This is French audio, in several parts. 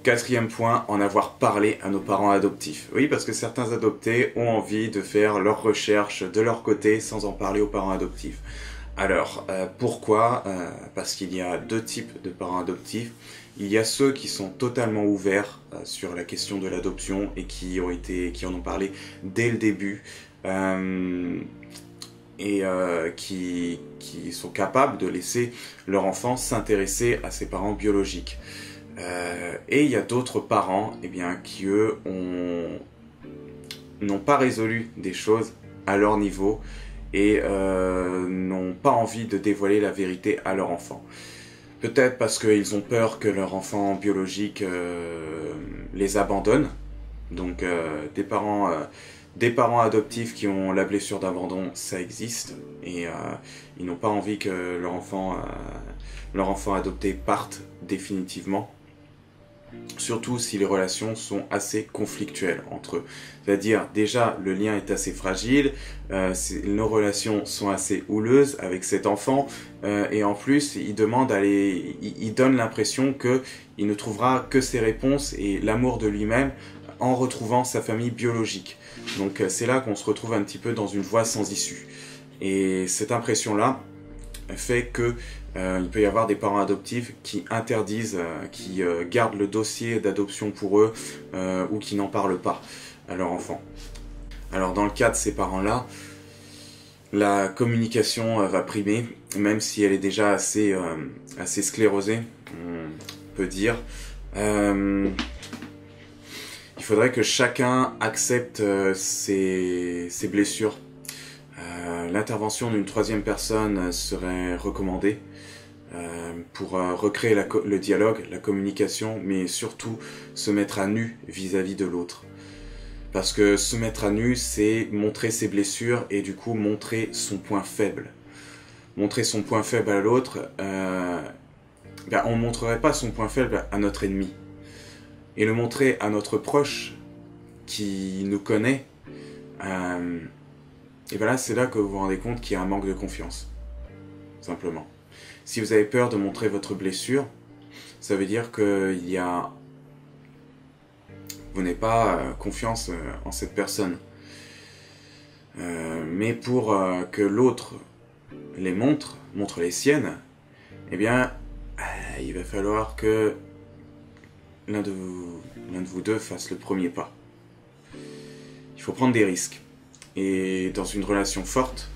Quatrième point, en avoir parlé à nos parents adoptifs. Oui, parce que certains adoptés ont envie de faire leurs recherches de leur côté sans en parler aux parents adoptifs. Alors, pourquoi Parce qu'il y a deux types de parents adoptifs. Il y a ceux qui sont totalement ouverts sur la question de l'adoption et qui en ont parlé dès le début qui sont capables de laisser leur enfant s'intéresser à ses parents biologiques. Et il y a d'autres parents qui eux n'ont pas résolu des choses à leur niveau et n'ont pas envie de dévoiler la vérité à leur enfant. Peut-être parce qu'ils ont peur que leur enfant biologique les abandonne. Donc des parents adoptifs qui ont la blessure d'abandon, ça existe. Et ils n'ont pas envie que leur enfant adopté parte définitivement. Surtout si les relations sont assez conflictuelles entre eux. C'est-à-dire, déjà, le lien est assez fragile, nos relations sont assez houleuses avec cet enfant, et en plus, il donne l'impression qu'il ne trouvera que ses réponses et l'amour de lui-même en retrouvant sa famille biologique. Donc c'est là qu'on se retrouve un petit peu dans une voie sans issue. Et cette impression-là fait que il peut y avoir des parents adoptifs qui interdisent, qui gardent le dossier d'adoption pour eux ou qui n'en parlent pas à leur enfant. Alors dans le cas de ces parents-là, la communication va primer, même si elle est déjà assez sclérosée, on peut dire. Il faudrait que chacun accepte ses blessures. L'intervention d'une troisième personne serait recommandée pour recréer le dialogue, la communication, mais surtout se mettre à nu vis-à-vis de l'autre. Parce que se mettre à nu, c'est montrer ses blessures et du coup montrer son point faible. Montrer son point faible à l'autre, on ne montrerait pas son point faible à notre ennemi. Et le montrer à notre proche qui nous connaît, et là c'est là que vous vous rendez compte qu'il y a un manque de confiance. Simplement. Si vous avez peur de montrer votre blessure, ça veut dire que vous n'avez pas confiance en cette personne. Mais pour que l'autre les montre les siennes, il va falloir que l'un de vous deux fasse le premier pas. Il faut prendre des risques. Et dans une relation forte,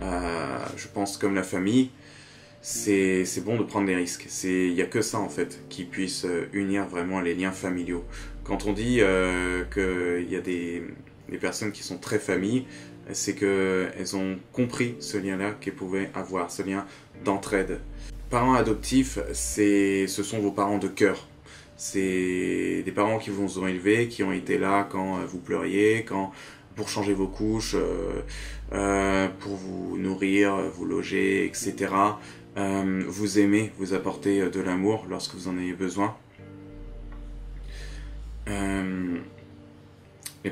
je pense comme la famille, c'est bon de prendre des risques. Il n'y a que ça en fait qui puisse unir vraiment les liens familiaux. Quand on dit qu'il y a des personnes qui sont très familles, c'est qu'elles ont compris ce lien-là qu'elles pouvaient avoir, ce lien d'entraide. Parents adoptifs, ce sont vos parents de cœur. C'est des parents qui vous ont élevé, qui ont été là quand vous pleuriez, pour changer vos couches, pour vous nourrir, vous loger, etc. Vous aimer, vous apporter de l'amour lorsque vous en avez besoin. Les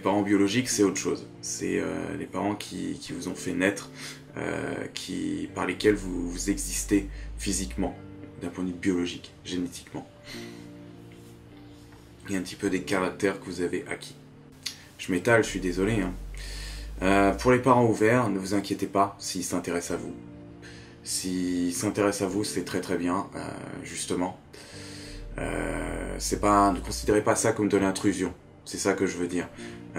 parents biologiques, c'est autre chose. C'est les parents qui vous ont fait naître, par lesquels vous existez physiquement, d'un point de vue biologique, génétiquement. Et un petit peu des caractères que vous avez acquis. Je m'étale, je suis désolé. Pour les parents ouverts, ne vous inquiétez pas s'ils s'intéressent à vous. S'ils s'intéressent à vous, c'est très très bien, justement. Ne considérez pas ça comme de l'intrusion. C'est ça que je veux dire.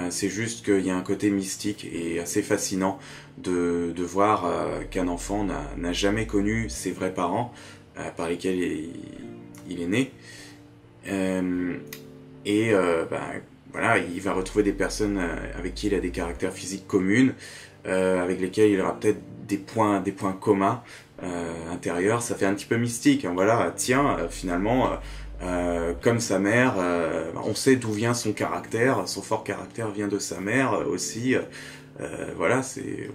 C'est juste qu'il y a un côté mystique et assez fascinant de voir qu'un enfant n'a jamais connu ses vrais parents par lesquels il est né. Voilà, il va retrouver des personnes avec qui il a des caractères physiques communs, avec lesquels il aura peut-être des points communs intérieurs. Ça fait un petit peu mystique. Voilà, tiens, finalement, comme sa mère, on sait d'où vient son caractère. Son fort caractère vient de sa mère aussi. Voilà,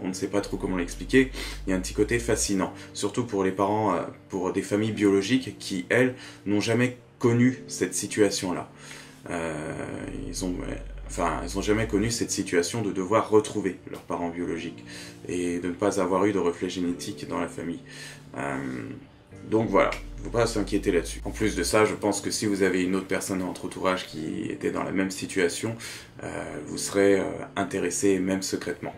on ne sait pas trop comment l'expliquer. Il y a un petit côté fascinant, surtout pour les parents, pour des familles biologiques qui, elles, n'ont jamais connu cette situation-là. Ils ont jamais connu cette situation de devoir retrouver leurs parents biologiques et de ne pas avoir eu de reflet génétique dans la famille. Donc voilà, il ne faut pas s'inquiéter là-dessus. En plus de ça, je pense que si vous avez une autre personne dans votre entourage qui était dans la même situation, vous serez intéressé, même secrètement,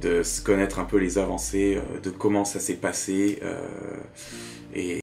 de connaître un peu les avancées, de comment ça s'est passé, et